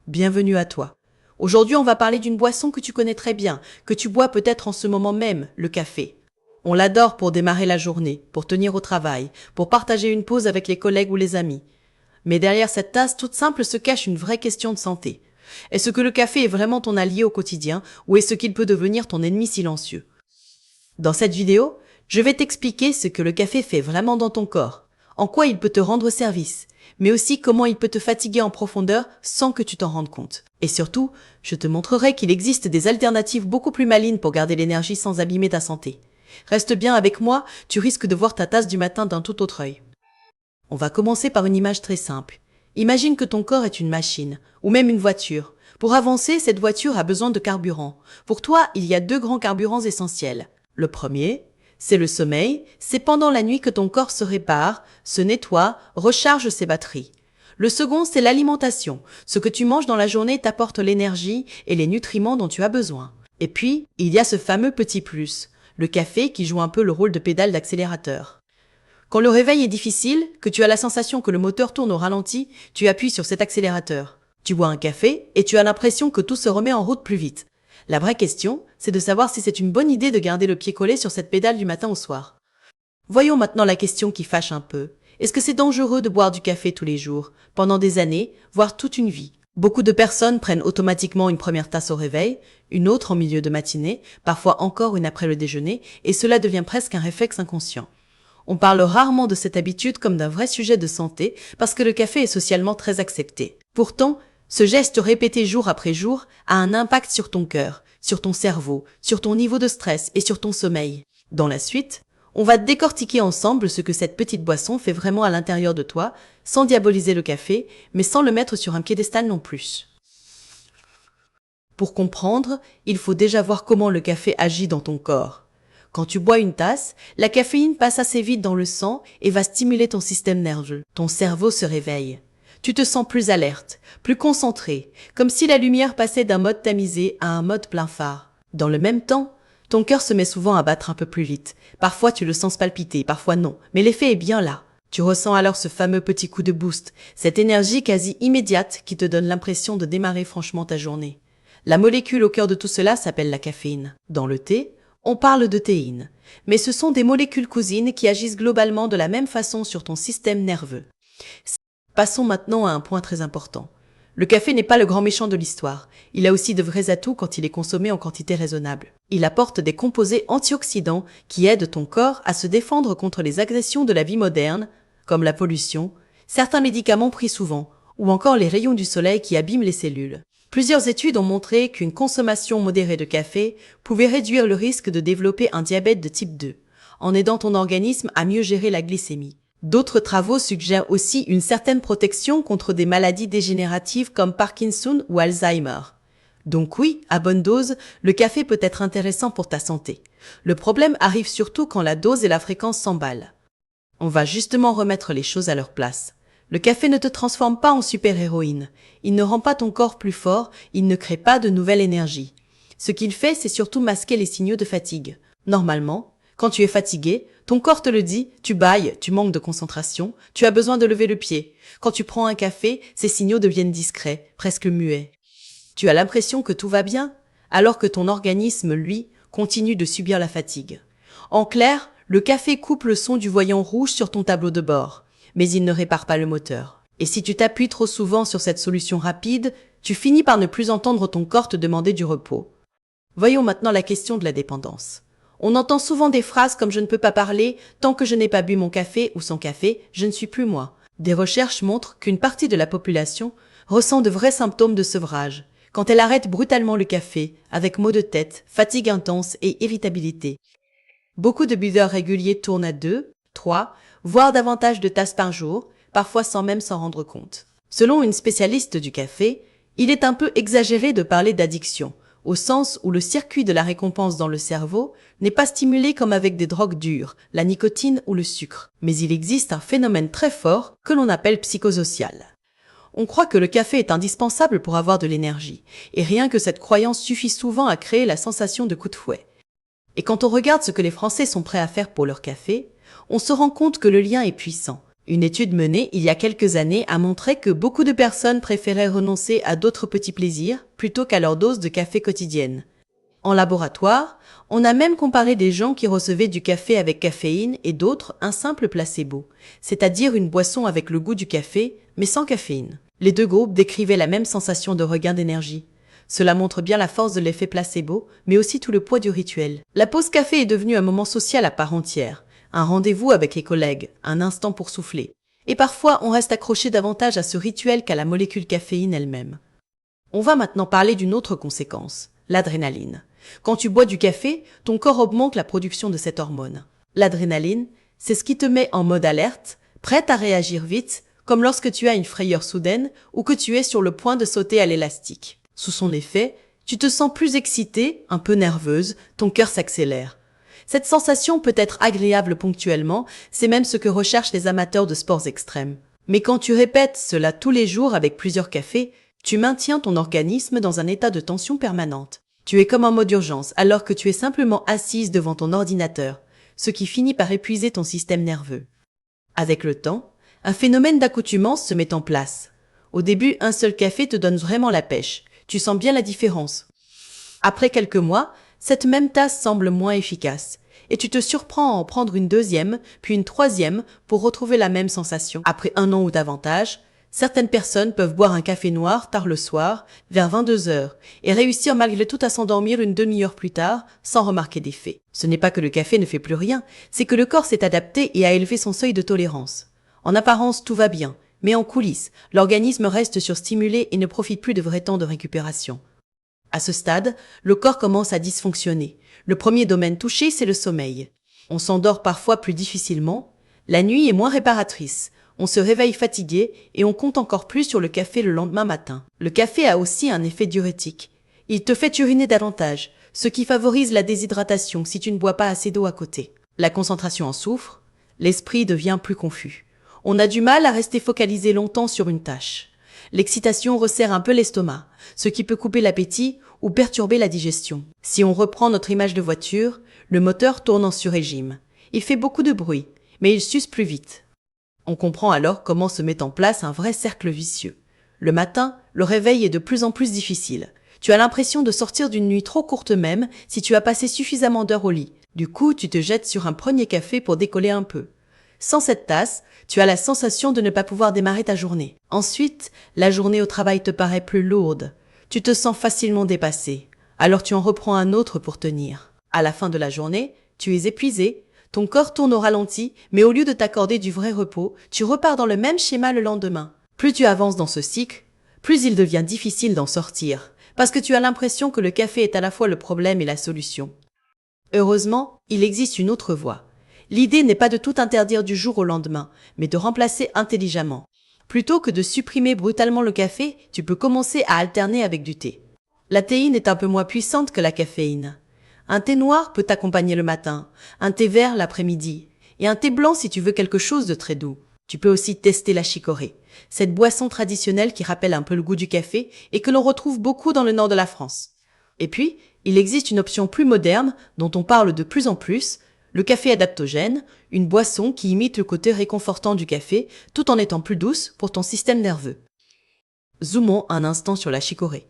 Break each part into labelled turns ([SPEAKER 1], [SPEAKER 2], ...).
[SPEAKER 1] bienvenue à toi. Aujourd'hui, on va parler d'une boisson que tu connais très bien, que tu bois peut-être en ce moment même, le café. On l'adore pour démarrer la journée, pour tenir au travail, pour partager une pause avec les collègues ou les amis. Mais derrière cette tasse toute simple se cache une vraie question de santé. Est-ce que le café est vraiment ton allié au quotidien ou est-ce qu'il peut devenir ton ennemi silencieux? Dans cette vidéo, je vais t'expliquer ce que le café fait vraiment dans ton corps, en quoi il peut te rendre service, mais aussi comment il peut te fatiguer en profondeur sans que tu t'en rendes compte. Et surtout, je te montrerai qu'il existe des alternatives beaucoup plus malines pour garder l'énergie sans abîmer ta santé. Reste bien avec moi, tu risques de voir ta tasse du matin d'un tout autre œil. On va commencer par une image très simple. Imagine que ton corps est une machine, ou même une voiture. Pour avancer, cette voiture a besoin de carburant. Pour toi, il y a deux grands carburants essentiels. Le premier, c'est le sommeil, c'est pendant la nuit que ton corps se répare, se nettoie, recharge ses batteries. Le second, c'est l'alimentation. Ce que tu manges dans la journée t'apporte l'énergie et les nutriments dont tu as besoin. Et puis, il y a ce fameux petit plus, le café qui joue un peu le rôle de pédale d'accélérateur. Quand le réveil est difficile, que tu as la sensation que le moteur tourne au ralenti, tu appuies sur cet accélérateur. Tu bois un café et tu as l'impression que tout se remet en route plus vite. La vraie question, c'est de savoir si c'est une bonne idée de garder le pied collé sur cette pédale du matin au soir. Voyons maintenant la question qui fâche un peu. Est-ce que c'est dangereux de boire du café tous les jours, pendant des années, voire toute une vie? Beaucoup de personnes prennent automatiquement une première tasse au réveil, une autre en milieu de matinée, parfois encore une après le déjeuner, et cela devient presque un réflexe inconscient. On parle rarement de cette habitude comme d'un vrai sujet de santé parce que le café est socialement très accepté. Pourtant, ce geste répété jour après jour a un impact sur ton cœur, sur ton cerveau, sur ton niveau de stress et sur ton sommeil. Dans la suite, on va décortiquer ensemble ce que cette petite boisson fait vraiment à l'intérieur de toi, sans diaboliser le café, mais sans le mettre sur un piédestal non plus. Pour comprendre, il faut déjà voir comment le café agit dans ton corps. Quand tu bois une tasse, la caféine passe assez vite dans le sang et va stimuler ton système nerveux. Ton cerveau se réveille. Tu te sens plus alerte, plus concentré, comme si la lumière passait d'un mode tamisé à un mode plein phare. Dans le même temps, ton cœur se met souvent à battre un peu plus vite. Parfois tu le sens palpiter, parfois non, mais l'effet est bien là. Tu ressens alors ce fameux petit coup de boost, cette énergie quasi immédiate qui te donne l'impression de démarrer franchement ta journée. La molécule au cœur de tout cela s'appelle la caféine. Dans le thé, on parle de théine, mais ce sont des molécules cousines qui agissent globalement de la même façon sur ton système nerveux. Passons maintenant à un point très important. Le café n'est pas le grand méchant de l'histoire. Il a aussi de vrais atouts quand il est consommé en quantité raisonnable. Il apporte des composés antioxydants qui aident ton corps à se défendre contre les agressions de la vie moderne, comme la pollution, certains médicaments pris souvent, ou encore les rayons du soleil qui abîment les cellules. Plusieurs études ont montré qu'une consommation modérée de café pouvait réduire le risque de développer un diabète de type 2, en aidant ton organisme à mieux gérer la glycémie. D'autres travaux suggèrent aussi une certaine protection contre des maladies dégénératives comme Parkinson ou Alzheimer. Donc oui, à bonne dose, le café peut être intéressant pour ta santé. Le problème arrive surtout quand la dose et la fréquence s'emballent. On va justement remettre les choses à leur place. Le café ne te transforme pas en super-héroïne. Il ne rend pas ton corps plus fort, il ne crée pas de nouvelle énergie. Ce qu'il fait, c'est surtout masquer les signaux de fatigue. Normalement, quand tu es fatigué, ton corps te le dit, tu bâilles, tu manques de concentration, tu as besoin de lever le pied. Quand tu prends un café, ces signaux deviennent discrets, presque muets. Tu as l'impression que tout va bien, alors que ton organisme, lui, continue de subir la fatigue. En clair, le café coupe le son du voyant rouge sur ton tableau de bord, mais il ne répare pas le moteur. Et si tu t'appuies trop souvent sur cette solution rapide, tu finis par ne plus entendre ton corps te demander du repos. Voyons maintenant la question de la dépendance. On entend souvent des phrases comme « je ne peux pas parler, tant que je n'ai pas bu mon café » ou « sans café, je ne suis plus moi ». Des recherches montrent qu'une partie de la population ressent de vrais symptômes de sevrage quand elle arrête brutalement le café, avec maux de tête, fatigue intense et irritabilité. Beaucoup de buveurs réguliers tournent à 2, 3, voire davantage de tasses par jour, parfois sans même s'en rendre compte. Selon une spécialiste du café, il est un peu exagéré de parler d'addiction, au sens où le circuit de la récompense dans le cerveau n'est pas stimulé comme avec des drogues dures, la nicotine ou le sucre. Mais il existe un phénomène très fort que l'on appelle psychosocial. On croit que le café est indispensable pour avoir de l'énergie, et rien que cette croyance suffit souvent à créer la sensation de coup de fouet. Et quand on regarde ce que les Français sont prêts à faire pour leur café, on se rend compte que le lien est puissant. Une étude menée il y a quelques années a montré que beaucoup de personnes préféraient renoncer à d'autres petits plaisirs plutôt qu'à leur dose de café quotidienne. En laboratoire, on a même comparé des gens qui recevaient du café avec caféine et d'autres un simple placebo, c'est-à-dire une boisson avec le goût du café, mais sans caféine. Les deux groupes décrivaient la même sensation de regain d'énergie. Cela montre bien la force de l'effet placebo, mais aussi tout le poids du rituel. La pause café est devenue un moment social à part entière, un rendez-vous avec les collègues, un instant pour souffler. Et parfois, on reste accroché davantage à ce rituel qu'à la molécule caféine elle-même. On va maintenant parler d'une autre conséquence, l'adrénaline. Quand tu bois du café, ton corps augmente la production de cette hormone. L'adrénaline, c'est ce qui te met en mode alerte, prête à réagir vite, comme lorsque tu as une frayeur soudaine ou que tu es sur le point de sauter à l'élastique. Sous son effet, tu te sens plus excitée, un peu nerveuse, ton cœur s'accélère. Cette sensation peut être agréable ponctuellement, c'est même ce que recherchent les amateurs de sports extrêmes. Mais quand tu répètes cela tous les jours avec plusieurs cafés, tu maintiens ton organisme dans un état de tension permanente. Tu es comme en mode urgence alors que tu es simplement assise devant ton ordinateur, ce qui finit par épuiser ton système nerveux. Avec le temps, un phénomène d'accoutumance se met en place. Au début, un seul café te donne vraiment la pêche. Tu sens bien la différence. Après quelques mois, cette même tasse semble moins efficace et tu te surprends à en prendre une deuxième, puis une troisième pour retrouver la même sensation. Après un an ou davantage, certaines personnes peuvent boire un café noir tard le soir, vers 22 heures, et réussir malgré tout à s'endormir une demi-heure plus tard sans remarquer d'effet. Ce n'est pas que le café ne fait plus rien, c'est que le corps s'est adapté et a élevé son seuil de tolérance. En apparence, tout va bien, mais en coulisses, l'organisme reste surstimulé et ne profite plus de vrais temps de récupération. À ce stade, le corps commence à dysfonctionner. Le premier domaine touché, c'est le sommeil. On s'endort parfois plus difficilement, la nuit est moins réparatrice, on se réveille fatigué et on compte encore plus sur le café le lendemain matin. Le café a aussi un effet diurétique. Il te fait uriner davantage, ce qui favorise la déshydratation si tu ne bois pas assez d'eau à côté. La concentration en souffre, l'esprit devient plus confus. On a du mal à rester focalisé longtemps sur une tâche. L'excitation resserre un peu l'estomac, ce qui peut couper l'appétit ou perturber la digestion. Si on reprend notre image de voiture, le moteur tourne en sur-régime. Il fait beaucoup de bruit, mais il s'use plus vite. On comprend alors comment se met en place un vrai cercle vicieux. Le matin, le réveil est de plus en plus difficile. Tu as l'impression de sortir d'une nuit trop courte même si tu as passé suffisamment d'heures au lit. Du coup, tu te jettes sur un premier café pour décoller un peu. Sans cette tasse, tu as la sensation de ne pas pouvoir démarrer ta journée. Ensuite, la journée au travail te paraît plus lourde. Tu te sens facilement dépassé. Alors tu en reprends un autre pour tenir. À la fin de la journée, tu es épuisé, ton corps tourne au ralenti, mais au lieu de t'accorder du vrai repos, tu repars dans le même schéma le lendemain. Plus tu avances dans ce cycle, plus il devient difficile d'en sortir, parce que tu as l'impression que le café est à la fois le problème et la solution. Heureusement, il existe une autre voie. L'idée n'est pas de tout interdire du jour au lendemain, mais de remplacer intelligemment. Plutôt que de supprimer brutalement le café, tu peux commencer à alterner avec du thé. La théine est un peu moins puissante que la caféine. Un thé noir peut t'accompagner le matin, un thé vert l'après-midi, et un thé blanc si tu veux quelque chose de très doux. Tu peux aussi tester la chicorée, cette boisson traditionnelle qui rappelle un peu le goût du café et que l'on retrouve beaucoup dans le nord de la France. Et puis, il existe une option plus moderne dont on parle de plus en plus, le café adaptogène, une boisson qui imite le côté réconfortant du café tout en étant plus douce pour ton système nerveux. Zoomons un instant sur la chicorée.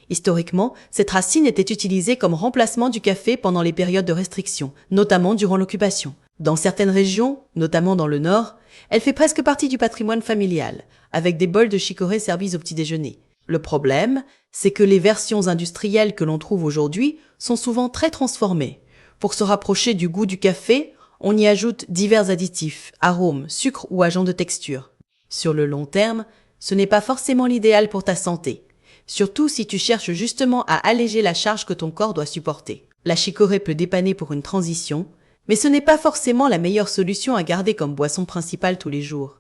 [SPEAKER 1] Historiquement, cette racine était utilisée comme remplacement du café pendant les périodes de restriction, notamment durant l'occupation. Dans certaines régions, notamment dans le nord, elle fait presque partie du patrimoine familial, avec des bols de chicorée servis au petit déjeuner. Le problème, c'est que les versions industrielles que l'on trouve aujourd'hui sont souvent très transformées. Pour se rapprocher du goût du café, on y ajoute divers additifs, arômes, sucres ou agents de texture. Sur le long terme, ce n'est pas forcément l'idéal pour ta santé, surtout si tu cherches justement à alléger la charge que ton corps doit supporter. La chicorée peut dépanner pour une transition, mais ce n'est pas forcément la meilleure solution à garder comme boisson principale tous les jours.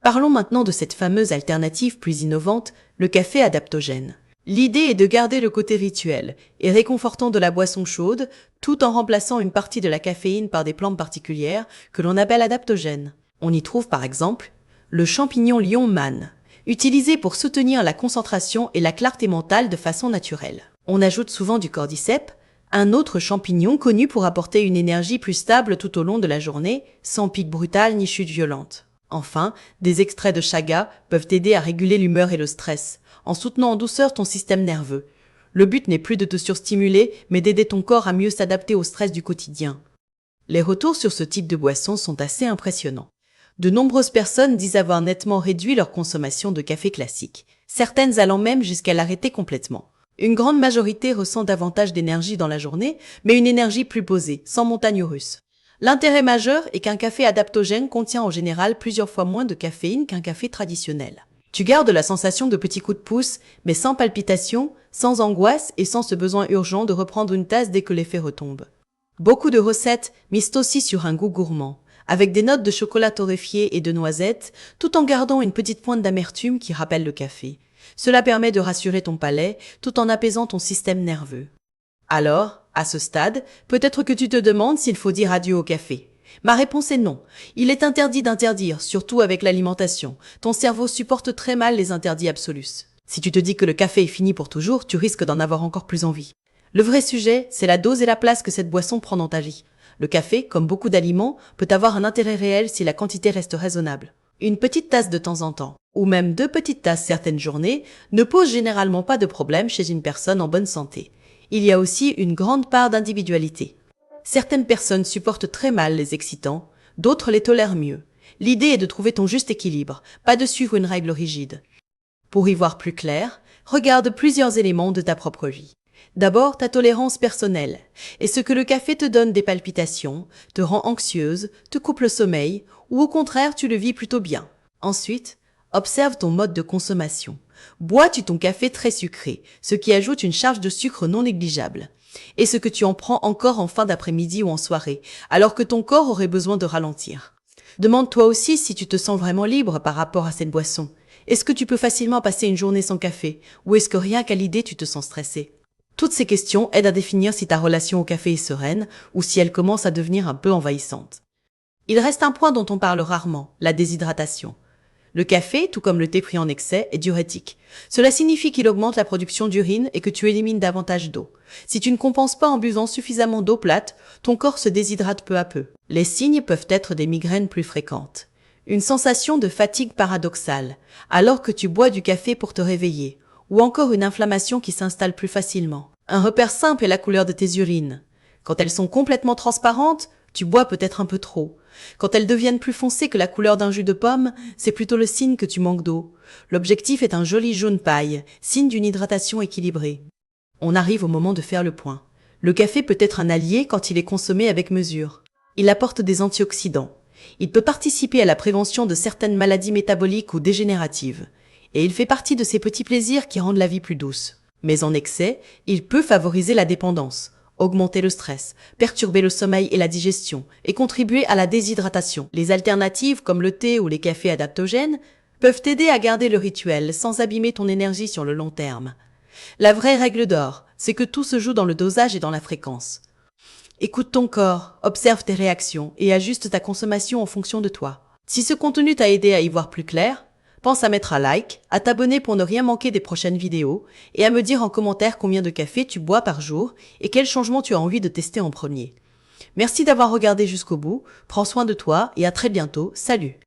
[SPEAKER 1] Parlons maintenant de cette fameuse alternative plus innovante, le café adaptogène. L'idée est de garder le côté rituel et réconfortant de la boisson chaude tout en remplaçant une partie de la caféine par des plantes particulières que l'on appelle adaptogènes. On y trouve par exemple le champignon lion man, utilisé pour soutenir la concentration et la clarté mentale de façon naturelle. On ajoute souvent du cordyceps, un autre champignon connu pour apporter une énergie plus stable tout au long de la journée, sans pic brutal ni chute violente. Enfin, des extraits de chaga peuvent t'aider à réguler l'humeur et le stress, en soutenant en douceur ton système nerveux. Le but n'est plus de te surstimuler, mais d'aider ton corps à mieux s'adapter au stress du quotidien. Les retours sur ce type de boisson sont assez impressionnants. De nombreuses personnes disent avoir nettement réduit leur consommation de café classique, certaines allant même jusqu'à l'arrêter complètement. Une grande majorité ressent davantage d'énergie dans la journée, mais une énergie plus posée, sans montagne russe. L'intérêt majeur est qu'un café adaptogène contient en général plusieurs fois moins de caféine qu'un café traditionnel. Tu gardes la sensation de petits coups de pouce, mais sans palpitation, sans angoisse et sans ce besoin urgent de reprendre une tasse dès que l'effet retombe. Beaucoup de recettes misent aussi sur un goût gourmand, avec des notes de chocolat torréfié et de noisettes, tout en gardant une petite pointe d'amertume qui rappelle le café. Cela permet de rassurer ton palais tout en apaisant ton système nerveux. Alors, à ce stade, peut-être que tu te demandes s'il faut dire adieu au café. Ma réponse est non. Il est interdit d'interdire, surtout avec l'alimentation. Ton cerveau supporte très mal les interdits absolus. Si tu te dis que le café est fini pour toujours, tu risques d'en avoir encore plus envie. Le vrai sujet, c'est la dose et la place que cette boisson prend dans ta vie. Le café, comme beaucoup d'aliments, peut avoir un intérêt réel si la quantité reste raisonnable. Une petite tasse de temps en temps, ou même 2 petites tasses certaines journées, ne pose généralement pas de problème chez une personne en bonne santé. Il y a aussi une grande part d'individualité. Certaines personnes supportent très mal les excitants, d'autres les tolèrent mieux. L'idée est de trouver ton juste équilibre, pas de suivre une règle rigide. Pour y voir plus clair, regarde plusieurs éléments de ta propre vie. D'abord, ta tolérance personnelle. Est-ce que le café te donne des palpitations, te rend anxieuse, te coupe le sommeil, ou au contraire tu le vis plutôt bien? Ensuite, observe ton mode de consommation. Bois-tu ton café très sucré, ce qui ajoute une charge de sucre non négligeable? Est-ce que tu en prends encore en fin d'après-midi ou en soirée, alors que ton corps aurait besoin de ralentir? Demande-toi aussi si tu te sens vraiment libre par rapport à cette boisson. Est-ce que tu peux facilement passer une journée sans café, ou est-ce que rien qu'à l'idée tu te sens stressé? Toutes ces questions aident à définir si ta relation au café est sereine ou si elle commence à devenir un peu envahissante. Il reste un point dont on parle rarement, la déshydratation. Le café, tout comme le thé pris en excès, est diurétique. Cela signifie qu'il augmente la production d'urine et que tu élimines davantage d'eau. Si tu ne compenses pas en buvant suffisamment d'eau plate, ton corps se déshydrate peu à peu. Les signes peuvent être des migraines plus fréquentes. Une sensation de fatigue paradoxale, alors que tu bois du café pour te réveiller, ou encore une inflammation qui s'installe plus facilement. Un repère simple est la couleur de tes urines. Quand elles sont complètement transparentes, tu bois peut-être un peu trop. Quand elles deviennent plus foncées que la couleur d'un jus de pomme, c'est plutôt le signe que tu manques d'eau. L'objectif est un joli jaune paille, signe d'une hydratation équilibrée. On arrive au moment de faire le point. Le café peut être un allié quand il est consommé avec mesure. Il apporte des antioxydants. Il peut participer à la prévention de certaines maladies métaboliques ou dégénératives. Et il fait partie de ces petits plaisirs qui rendent la vie plus douce. Mais en excès, il peut favoriser la dépendance, augmenter le stress, perturber le sommeil et la digestion, et contribuer à la déshydratation. Les alternatives, comme le thé ou les cafés adaptogènes, peuvent t'aider à garder le rituel sans abîmer ton énergie sur le long terme. La vraie règle d'or, c'est que tout se joue dans le dosage et dans la fréquence. Écoute ton corps, observe tes réactions et ajuste ta consommation en fonction de toi. Si ce contenu t'a aidé à y voir plus clair, pense à mettre un like, à t'abonner pour ne rien manquer des prochaines vidéos et à me dire en commentaire combien de café tu bois par jour et quel changement tu as envie de tester en premier. Merci d'avoir regardé jusqu'au bout, prends soin de toi et à très bientôt, salut!